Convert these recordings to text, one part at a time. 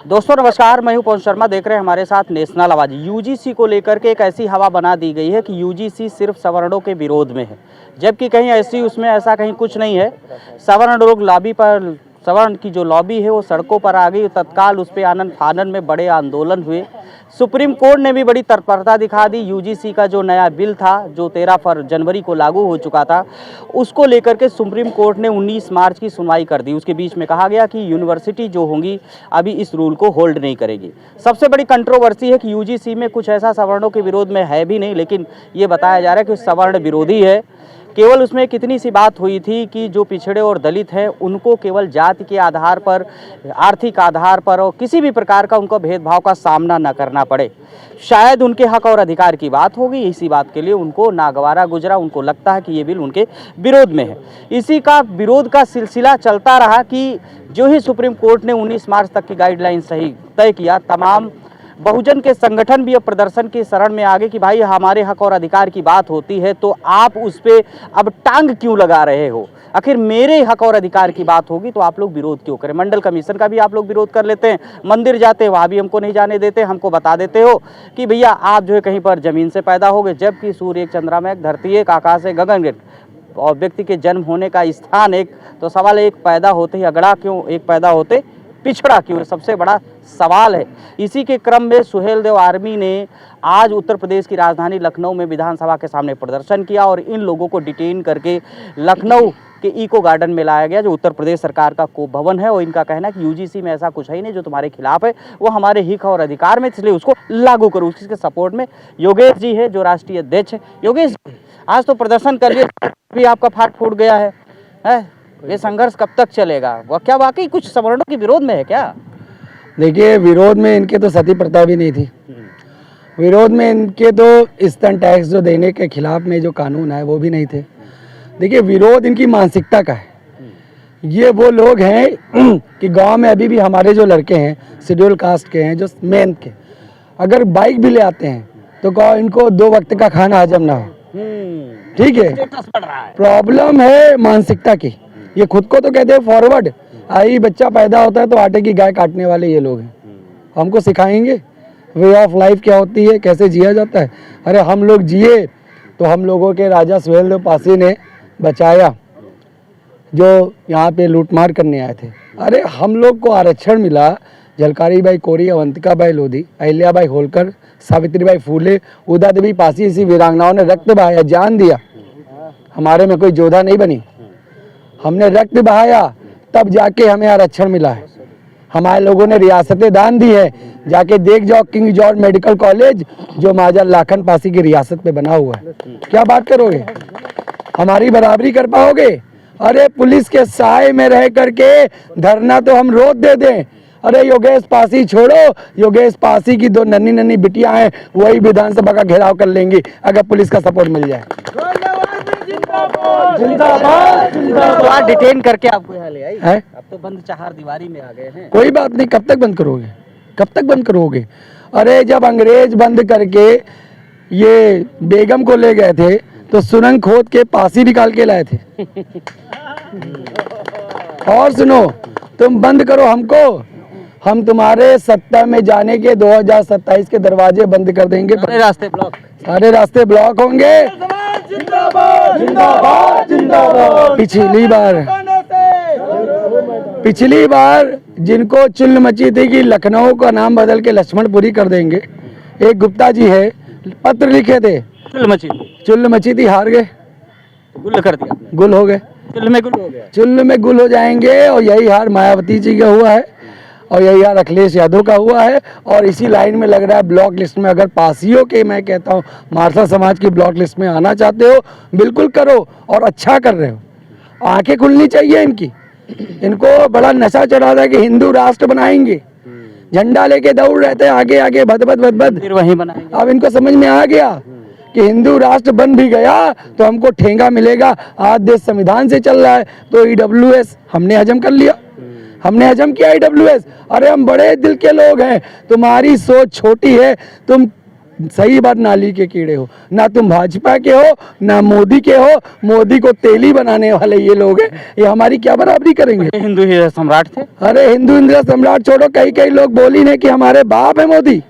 दोस्तों नमस्कार, मैं हूं पवन शर्मा। देख रहे हैं हमारे साथ नेशनल आवाज़। यूजीसी को लेकर के एक ऐसी हवा बना दी गई है कि यूजीसी सिर्फ सवर्णों के विरोध में है, जबकि कहीं ऐसी उसमें ऐसा कहीं कुछ नहीं है। सवर्ण लोग लॉबी पर, सवर्ण की जो लॉबी है वो सड़कों पर आ गई। तत्काल उस पर आनन फानन में बड़े आंदोलन हुए। सुप्रीम कोर्ट ने भी बड़ी तत्परता दिखा दी। यूजीसी का जो नया बिल था जो 13 जनवरी को लागू हो चुका था, उसको लेकर के सुप्रीम कोर्ट ने 19 मार्च की सुनवाई कर दी। उसके बीच में कहा गया कि यूनिवर्सिटी जो होंगी अभी इस रूल को होल्ड नहीं करेगी। सबसे बड़ी कंट्रोवर्सी है कि यूजीसी में कुछ ऐसा सवर्णों के विरोध में है भी नहीं, लेकिन ये बताया जा रहा है कि सवर्ण विरोधी है। केवल उसमें कितनी सी बात हुई थी कि जो पिछड़े और दलित हैं उनको केवल जाति के आधार पर, आर्थिक आधार पर और किसी भी प्रकार का उनको भेदभाव का सामना न करना पड़े। शायद उनके हक और अधिकार की बात होगी, इसी बात के लिए उनको नागवारा गुजरा। उनको लगता है कि ये बिल उनके विरोध में है। इसी का विरोध का सिलसिला चलता रहा कि जो ही सुप्रीम कोर्ट ने 19 मार्च तक की गाइडलाइन सही तय किया, तमाम बहुजन के संगठन भी अब प्रदर्शन की शरण में आ गए कि भाई हमारे हक और अधिकार की बात होती है तो आप उस पर अब टांग क्यों लगा रहे हो। आखिर मेरे हक और अधिकार की बात होगी तो आप लोग विरोध क्यों करें। मंडल कमीशन का भी आप लोग विरोध कर लेते हैं, मंदिर जाते हैं वहाँ भी हमको नहीं जाने देते, हमको बता देते हो कि भैया आप जो है कहीं पर ज़मीन से पैदा हो गए, जबकि सूर्य एक, चंद्रमा में एक, धरती एक, आकाश एक, गगन एक और व्यक्ति के जन्म होने का स्थान एक। तो सवाल एक, पैदा होते ही अगड़ा क्यों, एक पैदा होते पिछड़ा क्यों, सबसे बड़ा सवाल है। इसी के क्रम में सुहेलदेव आर्मी ने आज उत्तर प्रदेश की राजधानी लखनऊ में विधानसभा के सामने प्रदर्शन किया और इन लोगों को डिटेन करके लखनऊ के इको गार्डन में लाया गया, जो उत्तर प्रदेश सरकार का कोप भवन है। और इनका कहना है कि यूजीसी में ऐसा कुछ है ही नहीं जो तुम्हारे खिलाफ है, वो हमारे हित और अधिकार में, इसलिए उसको लागू करो। इसके सपोर्ट में योगेश जी है जो राष्ट्रीय अध्यक्ष है। योगेश, आज तो प्रदर्शन कर लिया, भी आपका फाट फूट गया है? ये संघर्ष कब तक चलेगा? वो क्या वाकई कुछ सवर्णों के विरोध में है क्या? देखिए, विरोध में इनके तो सती प्रथा भी नहीं थी। विरोध में इनके तो स्तन टैक्स जो देने के खिलाफ में जो कानून है वो भी नहीं थे। देखिए, विरोध इनकी मानसिकता का है। ये वो लोग हैं कि गांव में अभी भी हमारे जो लड़के हैं शेड्यूल कास्ट के हैं, जो मेन के, अगर बाइक भी ले आते हैं तो गाँव इनको 2 वक्त का खाना हजम ना हो। ठीक है, प्रॉब्लम है मानसिकता की। ये खुद को तो कहते हैं फॉरवर्ड। आई बच्चा पैदा होता है तो आटे की गाय काटने वाले ये लोग हैं। हमको सिखाएंगे वे ऑफ लाइफ क्या होती है, कैसे जिया जाता है। अरे हम लोग जिए तो हम लोगों के राजा सुहेलदेव पासी ने बचाया, जो यहाँ पे लूटमार करने आए थे। अरे हम लोग को आरक्षण मिला। झलकारी बाई कोरी, अवंतिका बाई लोधी, अहिल्या बाई होलकर, सावित्री बाई फूले, उदा देवी पासी, इसी वीरांगनाओं ने रक्त बहाया, जान दिया। हमारे में कोई जोधा नहीं बनी, हमने रक्त बहाया, तब जाके हमें आरक्षण मिला है। हमारे लोगों ने रियासतें दान दी है। जाके देख जाओ किंग जॉर्ज मेडिकल कॉलेज जो महाराजा लाखन पासी की रियासत पे बना हुआ है। क्या बात करोगे? हमारी बराबरी कर पाओगे? अरे पुलिस के साए में रह करके धरना तो हम रोज दे दें। अरे योगेश पासी छोड़ो, योगेश पासी की 2 नन्ही नन्ही बिटियां हैं, वही विधानसभा का घेराव कर लेंगी अगर पुलिस का सपोर्ट मिल जाए। जिंदाबाद जिंदाबाद। डिटेन करके आपको यहाँ ले आई है? अब तो बंद चार दीवारी में आ गए हैं। कोई बात नहीं, कब तक बंद करोगे? कब तक बंद करोगे? अरे जब अंग्रेज बंद करके ये बेगम को ले गए थे तो सुरंग खोद के पासी निकाल के लाए थे। और सुनो, तुम बंद करो हमको, हम तुम्हारे सत्ता में जाने के 2027 के दरवाजे बंद कर देंगे। सारे रास्ते ब्लॉक, सारे रास्ते ब्लॉक होंगे। जिंदाबाद जिंदाबाद जिंदाबाद। पिछली बार जिनको चुल्ल मची थी कि लखनऊ का नाम बदल के लक्ष्मणपुरी कर देंगे, एक गुप्ता जी है, पत्र लिखे थे, चुल्ल मची थी, हार गए, गुल कर दिया, गुल हो गए, चुल्ल में गुल हो गया। चुल्ल में गुल हो जाएंगे। और यही हार मायावती जी का हुआ है और यही हार अखिलेश यादव का हुआ है। और इसी लाइन में लग रहा है ब्लॉक लिस्ट में, अगर पासियों के, मैं कहता हूँ मारसा समाज की ब्लॉक लिस्ट में आना चाहते हो, बिल्कुल करो और अच्छा कर रहे हो। आंखें खुलनी चाहिए इनकी। इनको बड़ा नशा चढ़ा था कि हिंदू राष्ट्र बनाएंगे, झंडा लेके दौड़ रहे थे आगे आगे, भद भद भद भद, फिर वहीं बनाएंगे। अब इनको समझ में आ गया कि हिंदू राष्ट्र बन भी गया तो हमको ठेंगा मिलेगा। आज देश संविधान से चल रहा है तो ईडब्ल्यूएस हमने हजम कर लिया, हमने हजम किया ईडब्ल्यूएस। अरे हम बड़े दिल के लोग हैं, तुम्हारी सोच छोटी है। तुम सही बात, नाली के कीड़े हो ना, तुम भाजपा के हो ना मोदी के हो। मोदी को तेली बनाने वाले ये लोग हैं, ये हमारी क्या बराबरी करेंगे। हिंदू ही सम्राट थे। अरे हिंदू इंदिरा सम्राट छोड़ो, कई कई लोग बोली ने कि हमारे बाप है मोदी।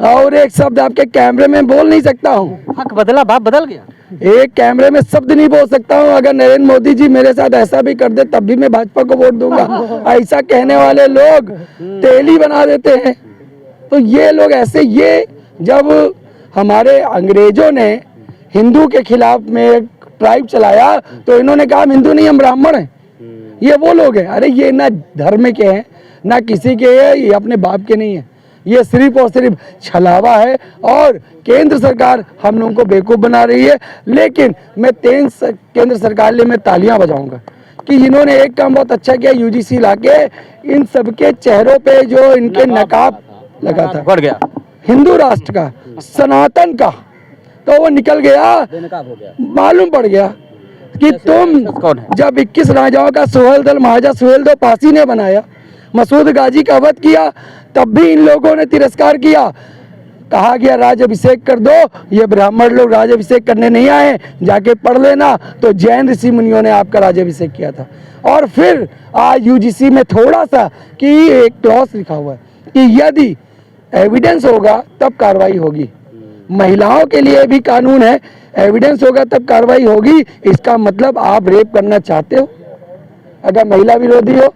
और एक शब्द आपके कैमरे में बोल नहीं सकता हूँ, हक बदला बाप बदल गया। एक कैमरे में शब्द नहीं बोल सकता हूँ। अगर नरेंद्र मोदी जी मेरे साथ ऐसा भी कर दे तब भी मैं भाजपा को वोट दूंगा। ऐसा कहने वाले लोग तेली बना देते हैं। तो ये लोग ऐसे, ये जब हमारे अंग्रेजों ने हिंदू के खिलाफ में ट्राइब चलाया तो इन्होंने कहा हम हिंदू नहीं, हम ब्राह्मण हैं। ये वो लोग हैं। अरे ये ना धर्म के हैं ना किसी के हैं, ये अपने बाप के नहीं है। ये सिर्फ और सिर्फ छलावा है और केंद्र सरकार हम लोगों को बेवकूफ़ बना रही है। लेकिन मैं केंद्र सरकार के लिए मैं तालियां बजाऊंगा कि इन्होंने एक काम बहुत अच्छा किया, यूजीसी लाके इन सबके चेहरों पे जो इनके नकाब लगा था, बढ़ गया हिंदू राष्ट्र का, सनातन का, तो वो निकल गया। बेनकाब हो गया। मालूम पड़ गया कि तुम कौन है? जब 21 राजाओं का सुहेल दल महाराजा सुहेल दो पासी ने बनाया, मसूद गाजी का वध किया, तब भी इन लोगों ने तिरस्कार किया। कहा गया राजाभिषेक कर दो, ये ब्राह्मण लोग राजाभिषेक करने नहीं आए, जाके पढ़ लेना। तो जैन ऋषि मुनियों ने आपका राजाभिषेक किया था। और फिर आज यूजीसी में थोड़ा सा कि एक क्लॉज लिखा हुआ है कि यदि एविडेंस होगा तब कार्रवाई होगी। महिलाओं के लिए भी कानून है, एविडेंस होगा तब कार्रवाई होगी। इसका मतलब आप रेप करना चाहते हो अगर महिला विरोधी हो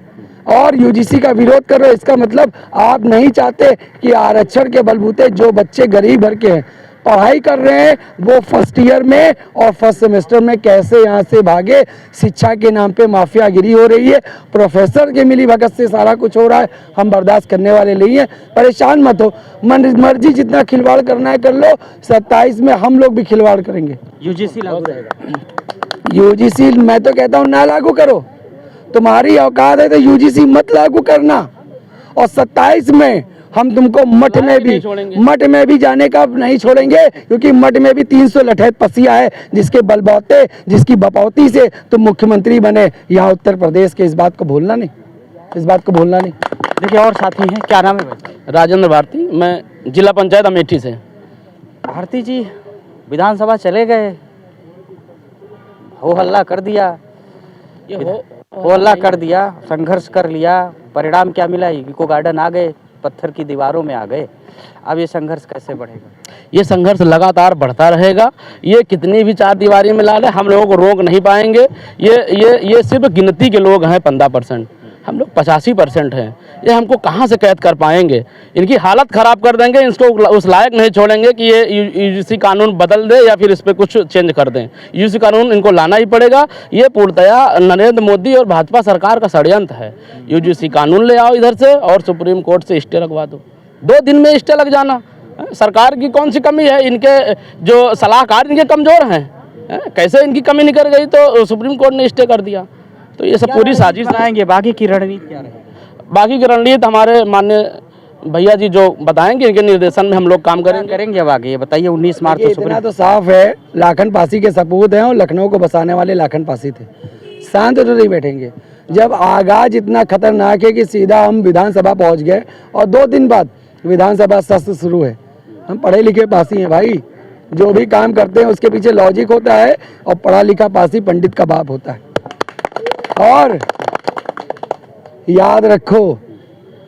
और यूजीसी का विरोध कर रहे हो, इसका मतलब आप नहीं चाहते कि आरक्षण के बलबूते जो बच्चे गरीब घर के हैं पढ़ाई कर रहे हैं वो फर्स्ट ईयर में और फर्स्ट सेमेस्टर में कैसे यहाँ से भागे। शिक्षा के नाम पे माफियागिरी हो रही है, प्रोफेसर के मिली भगत से सारा कुछ हो रहा है। हम बर्दाश्त करने वाले नहीं हैं। परेशान मत हो, मर्जी जितना खिलवाड़ करना है कर लो। 27 में हम लोग भी खिलवाड़ करेंगे। यूजीसी लागू रहेगा। यूजीसी मैं तो कहता हूँ ना लागू करो, तुम्हारी औकात है तो यूजीसी मत लागू करना। और 27 में हम तुमको मठ में भी जाने का नहीं छोड़ेंगे, क्योंकि मठ में भी 300 लठैत पसिया है जिसके बलबौते, जिसकी बपौती से तुम मुख्यमंत्री बने यहाँ उत्तर प्रदेश के। इस बात को भूलना नहीं, इस बात को भूलना नहीं। देखिए और साथी हैं, क्या नाम है भाई? राजेंद्र भारती, मैं जिला पंचायत अमेठी से। भारती जी विधानसभा चले गए, हो हल्ला कर दिया, हो हल्ला कर दिया, संघर्ष कर लिया, परिणाम क्या मिला? इको गार्डन आ गए, पत्थर की दीवारों में आ गए। अब ये संघर्ष कैसे बढ़ेगा? ये संघर्ष लगातार बढ़ता रहेगा। ये कितनी भी चार दीवारी में ला ले, हम लोगों को रोक नहीं पाएंगे। ये सिर्फ गिनती के लोग हैं 15%, हम लोग 85% हैं। ये हमको कहाँ से कैद कर पाएंगे? इनकी हालत ख़राब कर देंगे, इसको उस लायक नहीं छोड़ेंगे कि ये यूजीसी कानून बदल दे या फिर इस पर कुछ चेंज कर दें। यूजीसी कानून इनको लाना ही पड़ेगा। ये पूर्णतया नरेंद्र मोदी और भाजपा सरकार का षड्यंत्र है। यूजीसी कानून ले आओ इधर से और सुप्रीम कोर्ट से स्टे लगवा दो। 2 दिन में स्टे लग जाना। सरकार की कौन सी कमी है? इनके जो सलाहकार इनके कमज़ोर हैं, कैसे इनकी कमी निकल गई तो सुप्रीम कोर्ट ने स्टे कर दिया। तो ये सब पूरी साजिश बनाएंगे। बाकी की रणनीति क्या रहेगी? बाकी की रणनीति हमारे माननीय भैया जी जो बताएंगे, इनके निर्देशन में हम लोग काम करेंगे। अब आगे ये बताइए 19 मार्च तो इतना तो साफ है, लाखन पासी के सपूत हैं और लखनऊ को बसाने वाले लाखन पासी थे। शांत तो नहीं बैठेंगे। जब आगाज इतना खतरनाक है कि सीधा हम विधानसभा पहुंच गए और 2 दिन बाद विधानसभा सत्र शुरू है। हम पढ़े लिखे पासी हैं भाई, जो भी काम करते हैं उसके पीछे लॉजिक होता है और पढ़ा लिखा पासी पंडित का बाप होता है। और याद रखो,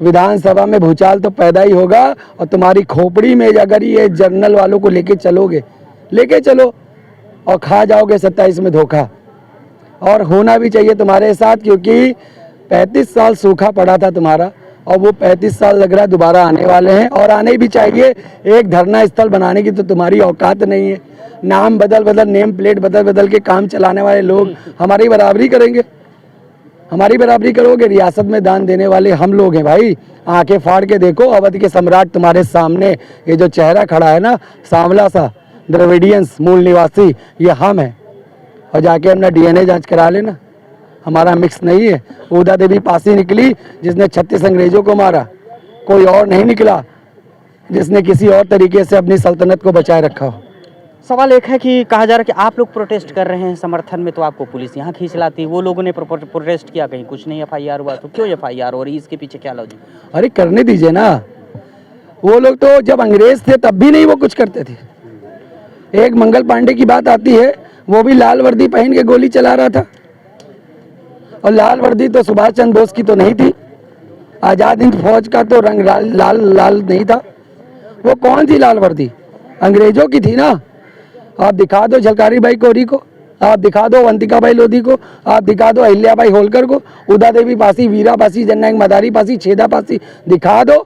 विधानसभा में भूचाल तो पैदा ही होगा और तुम्हारी खोपड़ी में अगर ये जर्नल वालों को लेके चलोगे, लेके चलो और खा जाओगे 27 में धोखा। और होना भी चाहिए तुम्हारे साथ, क्योंकि 35 साल सूखा पड़ा था तुम्हारा और वो 35 साल लग रहा है दोबारा आने वाले हैं और आने भी चाहिए। एक धरना स्थल बनाने की तो तुम्हारी औकात नहीं है। नाम बदल नेम प्लेट बदल के काम चलाने वाले लोग हमारी बराबरी करेंगे, हमारी बराबरी करोगे। रियासत में दान देने वाले हम लोग हैं भाई। आंखें फाड़ के देखो, अवध के सम्राट तुम्हारे सामने, ये जो चेहरा खड़ा है ना सांवला सा, द्रविडियंस मूल निवासी, ये हम हैं। और जाके अपना DNA जांच करा लेना, हमारा मिक्स नहीं है। उदा देवी पासी निकली जिसने 36 अंग्रेजों को मारा, कोई और नहीं निकला जिसने किसी और तरीके से अपनी सल्तनत को बचाए रखा हो। सवाल एक है कि कहा जा रहा है कि आप लोग प्रोटेस्ट कर रहे हैं समर्थन में, तो आपको पुलिस यहाँ खींच लाती। वो लोगों ने प्रोटेस्ट किया, कहीं कुछ नहीं FIR हुआ, तो क्यों FIR हो रही? इसके पीछे क्या लॉजिक? अरे करने दीजिए ना, वो लोग तो जब अंग्रेज थे तब भी नहीं वो कुछ करते थे। एक मंगल पांडे की बात आती है, वो भी लाल वर्दी पहन के गोली चला रहा था, और लाल वर्दी तो सुभाष चंद्र बोस की तो नहीं थी, आज़ाद हिंद फौज का तो रंग लाल नहीं था। वो कौन सी लाल वर्दी? अंग्रेजों की थी ना। आप दिखा दो झलकारी बाई कोरी को, आप दिखा दो अवंतिका बाई लोधी को, आप दिखा दो अहिल्या बाई होलकर को, उदा देवी पासी, वीरा पासी, जननायक मदारी पासी, छेदा पासी, दिखा दो।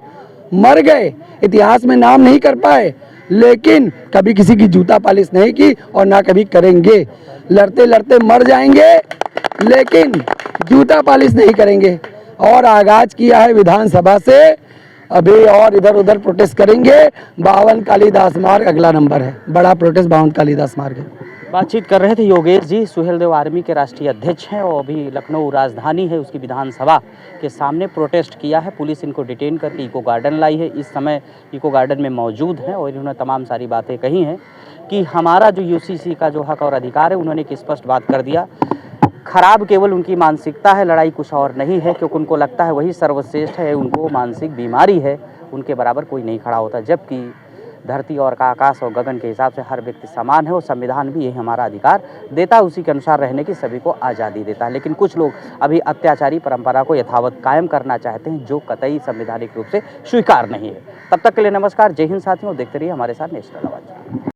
मर गए, इतिहास में नाम नहीं कर पाए, लेकिन कभी किसी की जूता पालिश नहीं की और ना कभी करेंगे। लड़ते लड़ते मर जाएंगे, लेकिन जूता पालिश नहीं करेंगे। और आगाज किया है विधानसभा से, अभी और इधर उधर प्रोटेस्ट करेंगे। 52 कालिदास मार्ग अगला नंबर है, बड़ा प्रोटेस्ट 52 कालिदास मार्ग है। बातचीत कर रहे थे योगेश जी, सुहेलदेव आर्मी के राष्ट्रीय अध्यक्ष हैं और अभी लखनऊ राजधानी है उसकी विधानसभा के सामने प्रोटेस्ट किया है। पुलिस इनको डिटेन करके इको गार्डन लाई है, इस समय इको गार्डन में मौजूद हैं और इन्होंने तमाम सारी बातें कही हैं कि हमारा जो यूसीसी का जो हक और अधिकार है, उन्होंने एक स्पष्ट बात कर दिया। खराब केवल उनकी मानसिकता है, लड़ाई कुछ और नहीं है, क्योंकि उनको लगता है वही सर्वश्रेष्ठ है, उनको मानसिक बीमारी है, उनके बराबर कोई नहीं खड़ा होता। जबकि धरती और का आकाश और गगन के हिसाब से हर व्यक्ति समान है और संविधान भी यही हमारा अधिकार देता है, उसी के अनुसार रहने की सभी को आज़ादी देता है। लेकिन कुछ लोग अभी अत्याचारी परंपरा को यथावत कायम करना चाहते हैं, जो कतई संवैधानिक रूप से स्वीकार नहीं है। तब तक के लिए नमस्कार, जय हिंद साथियों, देखते रहिए हमारे साथ नेशनल आवाज़।